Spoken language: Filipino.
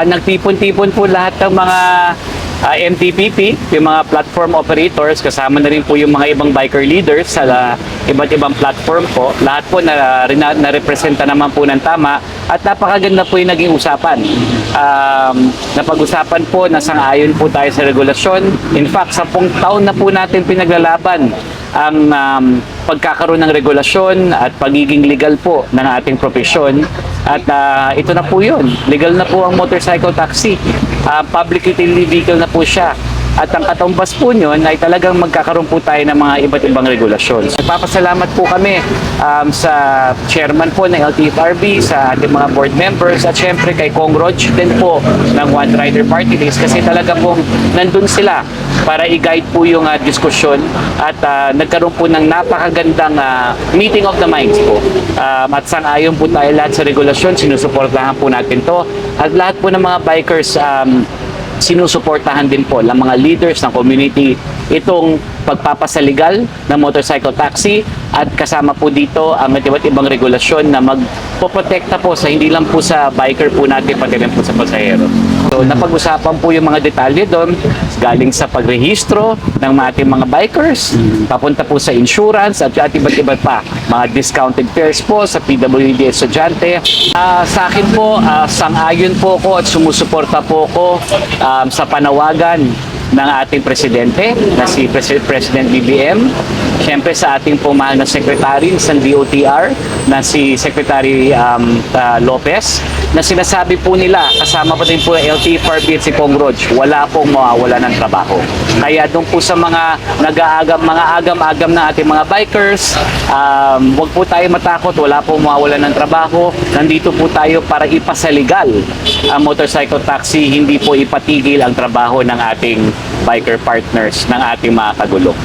nagtipon-tipon po lahat ng mga MTPP, yung mga platform operators, kasama na rin po yung mga ibang biker leaders sa iba't ibang platform po. Lahat po na-representa naman po ng tama at napakaganda po yung naging usapan. Napag-usapan po na sang-ayon po tayo sa regulasyon. In fact, 10 taon na po natin pinaglalaban ang pagkakaroon ng regulasyon at pagiging legal po ng ating profesyon. At ito na po yun. Legal na po ang motorcycle taxi. Public utility vehicle na po siya. At ang katumbas po nyon ay talagang magkakaroon po tayo ng mga iba't ibang regulasyon. Nagpapasalamat po kami sa chairman po ng LTFRB, sa ating mga board members, at syempre kay Kong Rog din po ng One Rider Party List kasi talaga pong nandun sila para i-guide po yung diskusyon at nagkaroon po ng napakagandang meeting of the minds po. At sang-ayon po tayo lahat sa regulasyon, sinusuportahan po natin to. At lahat po ng mga bikers sinusuportahan din po ng mga leaders ng community itong pagpapasaligal ng motorcycle taxi at kasama po dito ang iba't ibang regulasyon na magpoprotekta po sa hindi lang po sa biker po natin pati rin po sa pasahero. So napag-usapan po yung mga detalye doon galing sa pagrehistro ng ating mga bikers, papunta po sa insurance at iba't iba pa. Mga discounted fares po sa PWD estudyante. Sa akin po, sang-ayon po ko at sumusuporta po ko sa panawagan ng ating presidente na si President BBM, siyempre sa ating pumahal na secretary ng DOTR na si Secretary Lopez, na sinasabi po nila, kasama pa din po LTFRB at si Kong Rog, wala pong mawawala ng trabaho. Kaya doon po sa mga agam-agam na ating mga bikers, huwag po tayo matakot, wala pong mawawala ng trabaho. Nandito po tayo para ipasaligal ang motorcycle taxi, hindi po ipatigil ang trabaho ng ating biker partners, ng ating mga kagulong.